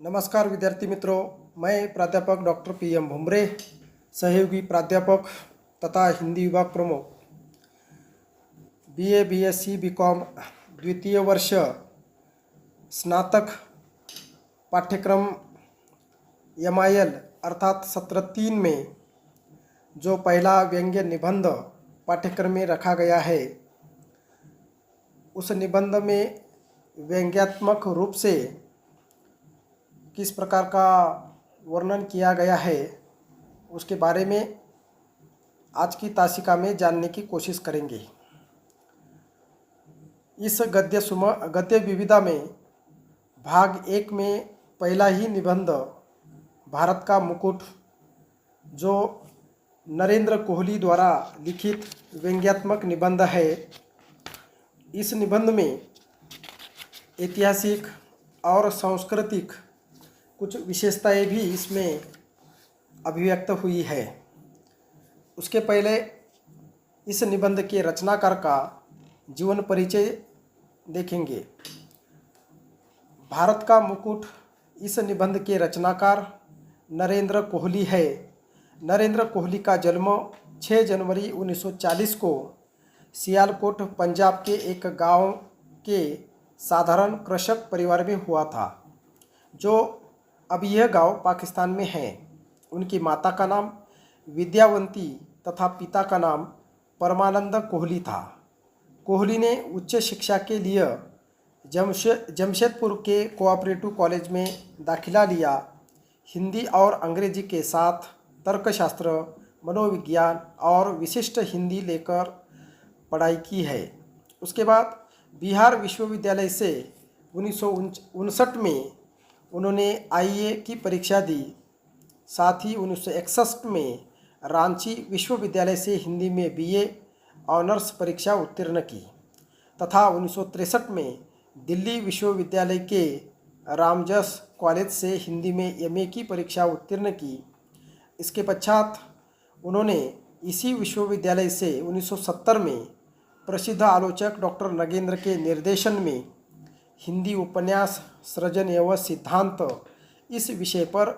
नमस्कार विद्यार्थी मित्रों, मैं प्राध्यापक डॉक्टर PM भुमरे, सहयोगी प्राध्यापक तथा हिंदी विभाग प्रमुख, BA BSc BCom द्वितीय वर्ष स्नातक पाठ्यक्रम MIL अर्थात सत्र 3 में जो पहला व्यंग्य निबंध पाठ्यक्रम में रखा गया है, उस निबंध में व्यंग्यात्मक रूप से किस प्रकार का वर्णन किया गया है उसके बारे में आज की तासिका में जानने की कोशिश करेंगे। इस गद्य विविधा में भाग 1 में पहला ही निबंध भारत का मुकुट जो नरेंद्र कोहली द्वारा लिखित व्यंग्यात्मक निबंध है। इस निबंध में ऐतिहासिक और सांस्कृतिक कुछ विशेषताएं भी इसमें अभिव्यक्त हुई है। उसके पहले इस निबंध के रचनाकार का जीवन परिचय देखेंगे। भारत का मुकुट इस निबंध के रचनाकार नरेंद्र कोहली है। नरेंद्र कोहली का जन्म 6 जनवरी 1940 को सियालकोट पंजाब के एक गांव के साधारण कृषक परिवार में हुआ था, जो अब यह गांव पाकिस्तान में है। उनकी माता का नाम विद्यावंती तथा पिता का नाम परमानंद कोहली था। कोहली ने उच्च शिक्षा के लिए जमशेदपुर के कोऑपरेटिव कॉलेज में दाखिला लिया। हिंदी और अंग्रेजी के साथ तर्कशास्त्र, मनोविज्ञान और विशिष्ट हिंदी लेकर पढ़ाई की है। उसके बाद बिहार विश्वविद्यालय से 1959 में उन्होंने IA की परीक्षा दी। साथ ही 1961 में रांची विश्वविद्यालय से हिंदी में BA ऑनर्स परीक्षा उत्तीर्ण की तथा 1963 में दिल्ली विश्वविद्यालय के रामजस कॉलेज से हिंदी में MA की परीक्षा उत्तीर्ण की। इसके पश्चात उन्होंने इसी विश्वविद्यालय से 1970 में प्रसिद्ध आलोचक डॉक्टर नगेंद्र के निर्देशन में हिंदी उपन्यास सृजन एवं सिद्धांत इस विषय पर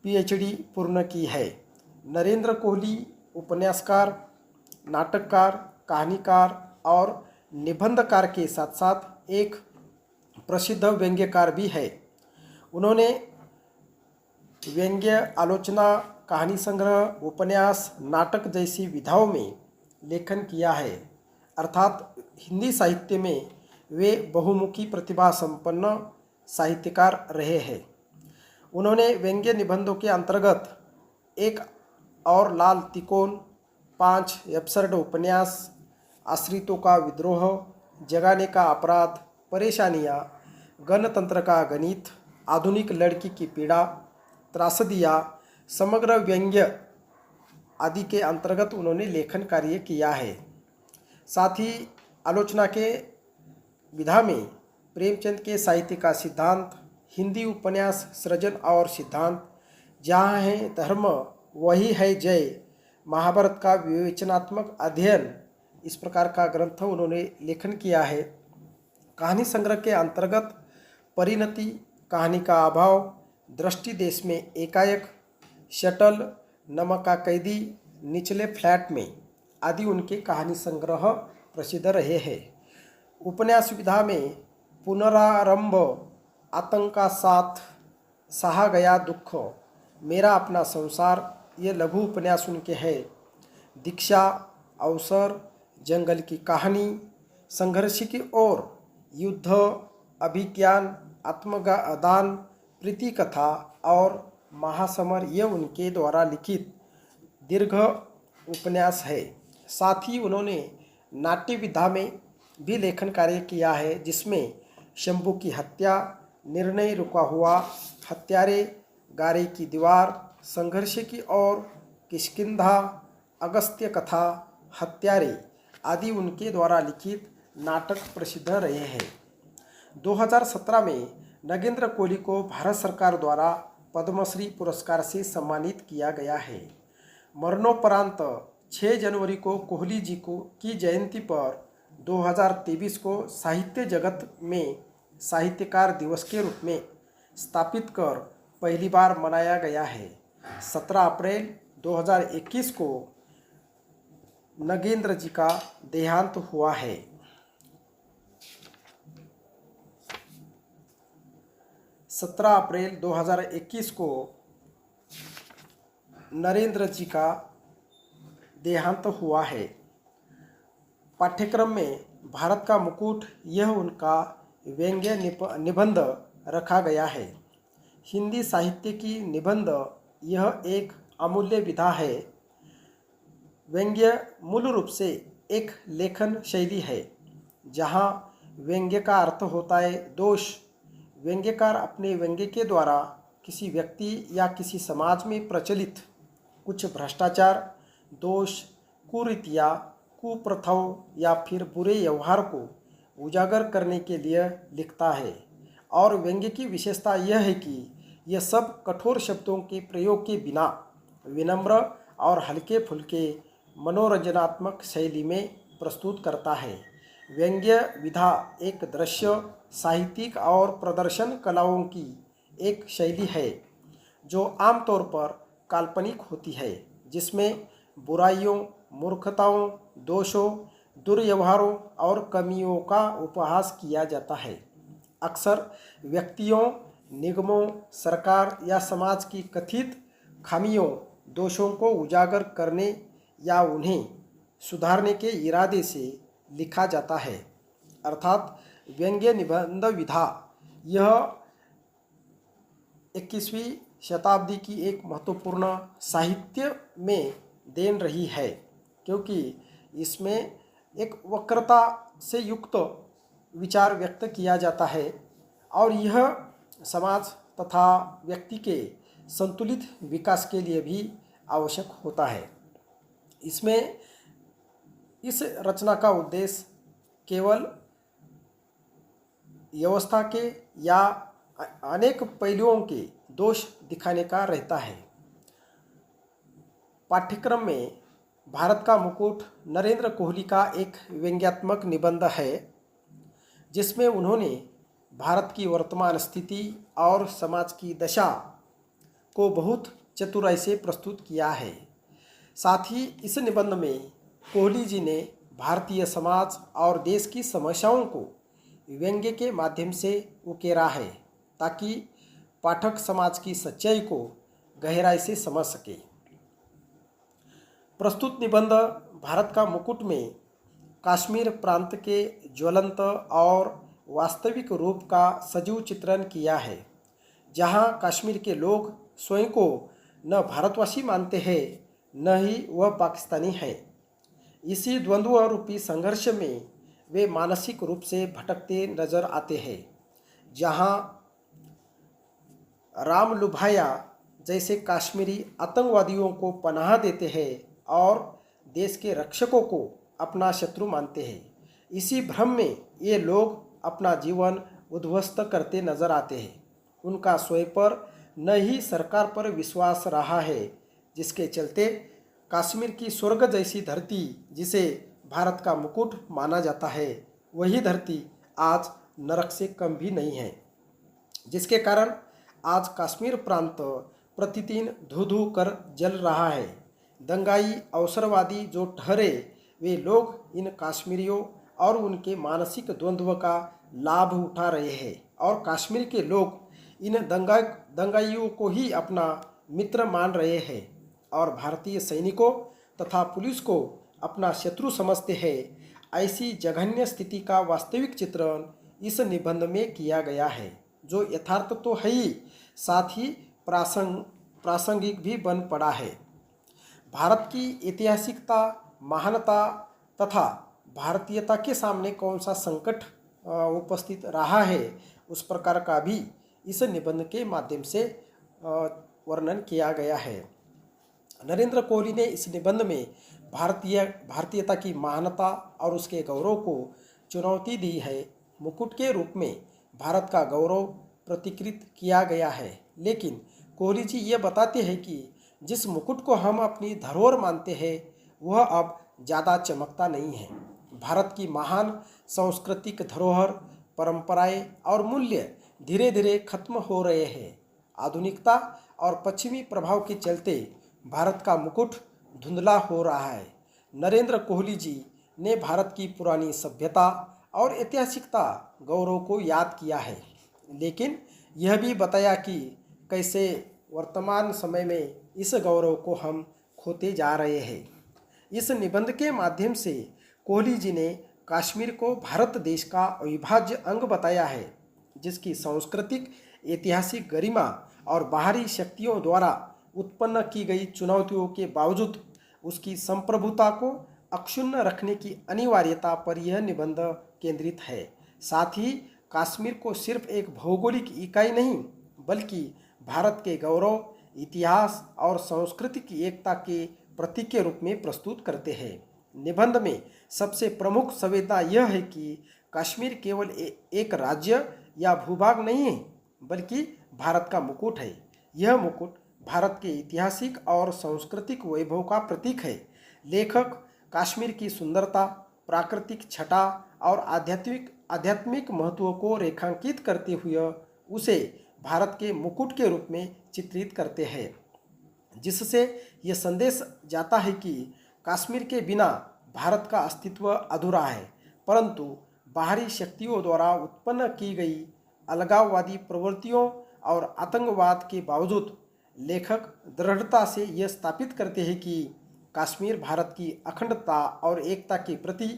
PhD पूर्ण की है। नरेंद्र कोहली उपन्यासकार, नाटककार, कहानीकार और निबंधकार के साथ साथ एक प्रसिद्ध व्यंग्यकार भी है। उन्होंने व्यंग्य, आलोचना, कहानी संग्रह, उपन्यास, नाटक जैसी विधाओं में लेखन किया है। अर्थात हिंदी साहित्य में वे बहुमुखी प्रतिभा संपन्न साहित्यकार रहे हैं। उन्होंने व्यंग्य निबंधों के अंतर्गत एक और लाल तिकोन, 5 एब्सर्ड उपन्यास, आश्रितों का विद्रोह, जगाने का अपराध, परेशानियाँ, गणतंत्र का गणित, आधुनिक लड़की की पीड़ा, त्रासदिया, समग्र व्यंग्य आदि के अंतर्गत उन्होंने लेखन कार्य किया है। साथ ही आलोचना के विधा में प्रेमचंद के साहित्य का सिद्धांत, हिंदी उपन्यास सृजन और सिद्धांत, जहाँ है धर्म वही है जय, महाभारत का विवेचनात्मक अध्ययन, इस प्रकार का ग्रंथ उन्होंने लेखन किया है। कहानी संग्रह के अंतर्गत परिणति, कहानी का अभाव, दृष्टि देश में एकाएक, शटल, नमक का कैदी, निचले फ्लैट में आदि उनके कहानी संग्रह प्रसिद्ध रहे हैं। उपन्यास विधा में पुनरारंभ, आतंक का साथ, सहा गया दुख, मेरा अपना संसार, ये लघु उपन्यास उनके हैं। दीक्षा, अवसर, जंगल की कहानी, संघर्ष की ओर, युद्ध, अभिज्ञान, आत्मदान, प्रीति कथा और महासमर, ये उनके द्वारा लिखित दीर्घ उपन्यास है। साथ ही उन्होंने नाट्य विधा में भी लेखन कार्य किया है, जिसमें शंभू की हत्या, निर्णय रुका हुआ, हत्यारे, गारे की दीवार, संघर्ष की ओर, किष्किंधा, अगस्त्य कथा, हत्यारे आदि उनके द्वारा लिखित नाटक प्रसिद्ध रहे हैं। 2017 में नगेंद्र कोहली को भारत सरकार द्वारा पद्मश्री पुरस्कार से सम्मानित किया गया है। मरणोपरांत 6 जनवरी को कोहली जी की जयंती पर 2023 को साहित्य जगत में साहित्यकार दिवस के रूप में स्थापित कर पहली बार मनाया गया है। 17 अप्रैल 2021 को नगेंद्र जी का देहांत हुआ है। 17 अप्रैल 2021 को नरेंद्र जी का देहांत हुआ है। पाठ्यक्रम में भारत का मुकुट यह उनका व्यंग्य निबंध रखा गया है। हिंदी साहित्य की निबंध यह एक अमूल्य विधा है। व्यंग्य मूल रूप से एक लेखन शैली है जहाँ व्यंग्य का अर्थ होता है दोष। व्यंग्यकार अपने व्यंग्य के द्वारा किसी व्यक्ति या किसी समाज में प्रचलित कुछ भ्रष्टाचार, दोष, कुरीतियाँ, कुप्रथाओं या फिर बुरे व्यवहार को उजागर करने के लिए लिखता है। और व्यंग्य की विशेषता यह है कि यह सब कठोर शब्दों के प्रयोग के बिना विनम्र और हल्के फुल्के मनोरंजनात्मक शैली में प्रस्तुत करता है। व्यंग्य विधा एक दृश्य, साहित्यिक और प्रदर्शन कलाओं की एक शैली है जो आमतौर पर काल्पनिक होती है, जिसमें बुराइयों, मूर्खताओं, दोषों, दुर्व्यवहारों और कमियों का उपहास किया जाता है। अक्सर व्यक्तियों, निगमों, सरकार या समाज की कथित खामियों, दोषों को उजागर करने या उन्हें सुधारने के इरादे से लिखा जाता है। अर्थात व्यंग्य निबंध विधा यह 21वीं शताब्दी की एक महत्वपूर्ण साहित्य में देन रही है, क्योंकि इसमें एक वक्रता से युक्त विचार व्यक्त किया जाता है और यह समाज तथा व्यक्ति के संतुलित विकास के लिए भी आवश्यक होता है। इसमें इस रचना का उद्देश्य केवल व्यवस्था के या अनेक पहलुओं के दोष दिखाने का रहता है। पाठ्यक्रम में भारत का मुकुट नरेंद्र कोहली का एक व्यंग्यात्मक निबंध है, जिसमें उन्होंने भारत की वर्तमान स्थिति और समाज की दशा को बहुत चतुराई से प्रस्तुत किया है। साथ ही इस निबंध में कोहली जी ने भारतीय समाज और देश की समस्याओं को व्यंग्य के माध्यम से उकेरा है, ताकि पाठक समाज की सच्चाई को गहराई से समझ सके। प्रस्तुत निबंध भारत का मुकुट में कश्मीर प्रांत के ज्वलंत और वास्तविक रूप का सजीव चित्रण किया है, जहां कश्मीर के लोग स्वयं को न भारतवासी मानते हैं न ही वह पाकिस्तानी है। इसी द्वंद्व रूपी संघर्ष में वे मानसिक रूप से भटकते नजर आते हैं, जहां राम लुभाया जैसे कश्मीरी आतंकवादियों को पनाह देते हैं और देश के रक्षकों को अपना शत्रु मानते हैं। इसी भ्रम में ये लोग अपना जीवन उद्ध्वस्त करते नजर आते हैं। उनका स्वयं पर न ही सरकार पर विश्वास रहा है, जिसके चलते कश्मीर की स्वर्ग जैसी धरती, जिसे भारत का मुकुट माना जाता है, वही धरती आज नरक से कम भी नहीं है, जिसके कारण आज कश्मीर प्रांत प्रतिदिन धू धू कर जल रहा है। दंगाई अवसरवादी जो ठहरे, वे लोग इन कश्मीरियों और उनके मानसिक द्वंद्व का लाभ उठा रहे हैं और कश्मीर के लोग इन दंगाइयों को ही अपना मित्र मान रहे हैं और भारतीय सैनिकों तथा पुलिस को अपना शत्रु समझते हैं। ऐसी जघन्य स्थिति का वास्तविक चित्रण इस निबंध में किया गया है, जो यथार्थ तो है ही, साथ ही प्रासंगिक भी बन पड़ा है। भारत की ऐतिहासिकता, महानता तथा भारतीयता के सामने कौन सा संकट उपस्थित रहा है, उस प्रकार का भी इस निबंध के माध्यम से वर्णन किया गया है। नरेंद्र कोहली ने इस निबंध में भारतीयता की महानता और उसके गौरव को चुनौती दी है। मुकुट के रूप में भारत का गौरव प्रतिकृत किया गया है, लेकिन कोहली जी ये बताते हैं कि जिस मुकुट को हम अपनी धरोहर मानते हैं, वह अब ज़्यादा चमकता नहीं है। भारत की महान सांस्कृतिक धरोहर, परंपराएं और मूल्य धीरे धीरे खत्म हो रहे हैं। आधुनिकता और पश्चिमी प्रभाव के चलते भारत का मुकुट धुंधला हो रहा है। नरेंद्र कोहली जी ने भारत की पुरानी सभ्यता और ऐतिहासिकता गौरव को याद किया है, लेकिन यह भी बताया कि कैसे वर्तमान समय में इस गौरव को हम खोते जा रहे हैं। इस निबंध के माध्यम से कोहली जी ने कश्मीर को भारत देश का अविभाज्य अंग बताया है, जिसकी सांस्कृतिक ऐतिहासिक गरिमा और बाहरी शक्तियों द्वारा उत्पन्न की गई चुनौतियों के बावजूद उसकी संप्रभुता को अक्षुण्ण रखने की अनिवार्यता पर यह निबंध केंद्रित है। साथ ही कश्मीर को सिर्फ एक भौगोलिक इकाई नहीं, बल्कि भारत के गौरव, इतिहास और सांस्कृतिक एकता के प्रतीक के रूप में प्रस्तुत करते हैं। निबंध में सबसे प्रमुख संवेदना यह है कि कश्मीर केवल एक राज्य या भूभाग नहीं है, बल्कि भारत का मुकुट है। यह मुकुट भारत के ऐतिहासिक और सांस्कृतिक वैभव का प्रतीक है। लेखक कश्मीर की सुंदरता, प्राकृतिक छटा और आध्यात्मिक महत्व को रेखांकित करते हुए उसे भारत के मुकुट के रूप में चित्रित करते हैं, जिससे यह संदेश जाता है कि कश्मीर के बिना भारत का अस्तित्व अधूरा है। परंतु बाहरी शक्तियों द्वारा उत्पन्न की गई अलगाववादी प्रवृत्तियों और आतंकवाद के बावजूद लेखक दृढ़ता से यह स्थापित करते हैं कि कश्मीर भारत की अखंडता और एकता के प्रति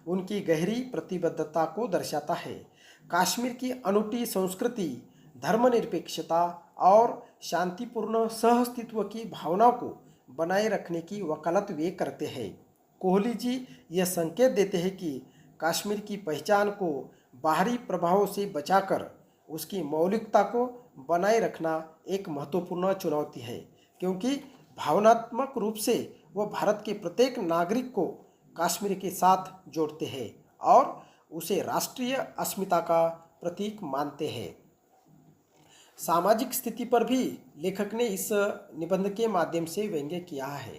उनकी गहरी प्रतिबद्धता को दर्शाता है। कश्मीर की अनूठी संस्कृति, धर्मनिरपेक्षता और शांतिपूर्ण सहअस्तित्व की भावना को बनाए रखने की वकालत वे करते हैं। कोहली जी यह संकेत देते हैं कि कश्मीर की पहचान को बाहरी प्रभावों से बचाकर उसकी मौलिकता को बनाए रखना एक महत्वपूर्ण चुनौती है, क्योंकि भावनात्मक रूप से वह भारत के प्रत्येक नागरिक को कश्मीर के साथ जोड़ते हैं और उसे राष्ट्रीय अस्मिता का प्रतीक मानते हैं। सामाजिक स्थिति पर भी लेखक ने इस निबंध के माध्यम से व्यंग्य किया है।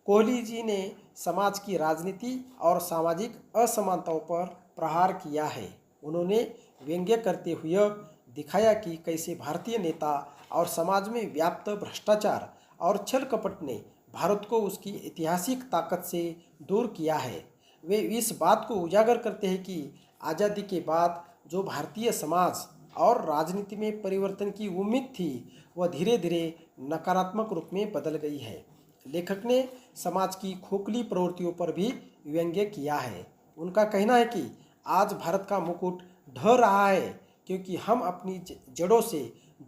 कोहली जी ने समाज की राजनीति और सामाजिक असमानताओं पर प्रहार किया है। उन्होंने व्यंग्य करते हुए दिखाया कि कैसे भारतीय नेता और समाज में व्याप्त भ्रष्टाचार और छल कपट ने भारत को उसकी ऐतिहासिक ताकत से दूर किया है। वे इस बात को उजागर करते हैं कि आज़ादी के बाद जो भारतीय समाज और राजनीति में परिवर्तन की उम्मीद थी, वह धीरे धीरे नकारात्मक रूप में बदल गई है। लेखक ने समाज की खोखली प्रवृत्तियों पर भी व्यंग्य किया है। उनका कहना है कि आज भारत का मुकुट ढह रहा है क्योंकि हम अपनी जड़ों से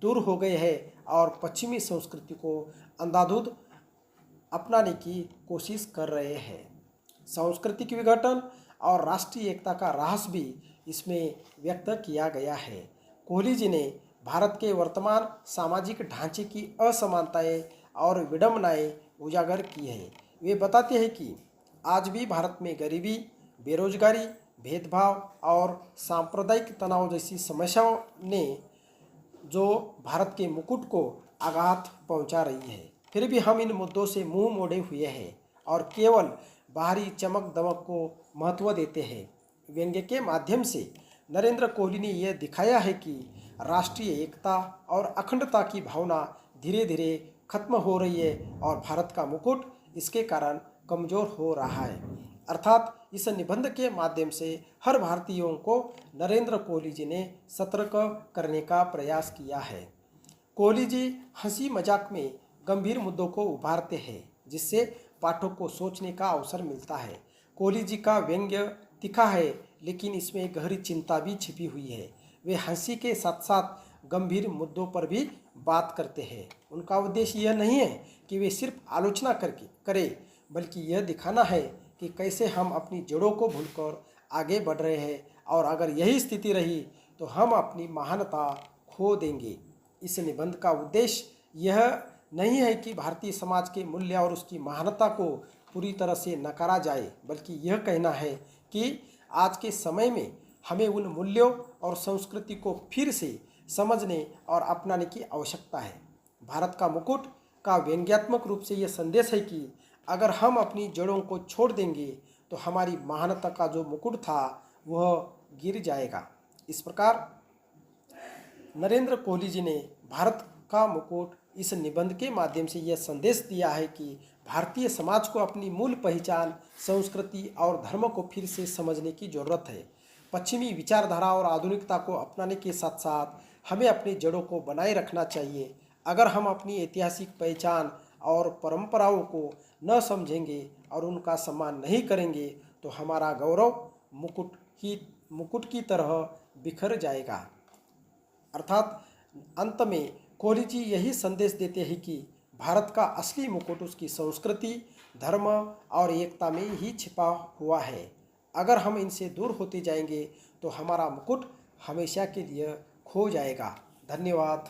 दूर हो गए हैं और पश्चिमी संस्कृति को अंधाधुंध अपनाने की कोशिश कर रहे हैं। सांस्कृतिक विघटन और राष्ट्रीय एकता का रहस्य भी इसमें व्यक्त किया गया है। कोहली जी ने भारत के वर्तमान सामाजिक ढांचे की असमानताएं और विडंबनाएं उजागर की है। वे बताते हैं कि आज भी भारत में गरीबी, बेरोजगारी, भेदभाव और सांप्रदायिक तनाव जैसी समस्याओं ने जो भारत के मुकुट को आघात पहुंचा रही है। फिर भी हम इन मुद्दों से मुंह मोड़े हुए हैं और केवल बाहरी चमक दमक को महत्व देते हैं। व्यंग्य के माध्यम से नरेंद्र कोहली ने यह दिखाया है कि राष्ट्रीय एकता और अखंडता की भावना धीरे धीरे खत्म हो रही है और भारत का मुकुट इसके कारण कमज़ोर हो रहा है। अर्थात इस निबंध के माध्यम से हर भारतीयों को नरेंद्र कोहली जी ने सतर्क करने का प्रयास किया है। कोहली जी हंसी मजाक में गंभीर मुद्दों को उभारते हैं, जिससे पाठक को सोचने का अवसर मिलता है। कोहली जी का व्यंग्य तीखा है, लेकिन इसमें गहरी चिंता भी छिपी हुई है। वे हंसी के साथ साथ गंभीर मुद्दों पर भी बात करते हैं। उनका उद्देश्य यह नहीं है कि वे सिर्फ आलोचना करें, बल्कि यह दिखाना है कि कैसे हम अपनी जड़ों को भूलकर आगे बढ़ रहे हैं और अगर यही स्थिति रही तो हम अपनी महानता खो देंगे। इस निबंध का उद्देश्य यह नहीं है कि भारतीय समाज के मूल्य और उसकी महानता को पूरी तरह से नकारा जाए, बल्कि यह कहना है कि आज के समय में हमें उन मूल्यों और संस्कृति को फिर से समझने और अपनाने की आवश्यकता है। भारत का मुकुट का व्यंग्यात्मक रूप से यह संदेश है कि अगर हम अपनी जड़ों को छोड़ देंगे तो हमारी महानता का जो मुकुट था वह गिर जाएगा। इस प्रकार नरेंद्र कोहली जी ने भारत का मुकुट इस निबंध के माध्यम से यह संदेश दिया है कि भारतीय समाज को अपनी मूल पहचान, संस्कृति और धर्म को फिर से समझने की जरूरत है। पश्चिमी विचारधारा और आधुनिकता को अपनाने के साथ साथ हमें अपनी जड़ों को बनाए रखना चाहिए। अगर हम अपनी ऐतिहासिक पहचान और परंपराओं को न समझेंगे और उनका सम्मान नहीं करेंगे तो हमारा गौरव मुकुट की तरह बिखर जाएगा। अर्थात अंत में कोहली जी यही संदेश देते हैं कि भारत का असली मुकुट उसकी संस्कृति, धर्म और एकता में ही छिपा हुआ है। अगर हम इनसे दूर होते जाएंगे तो हमारा मुकुट हमेशा के लिए खो जाएगा। धन्यवाद।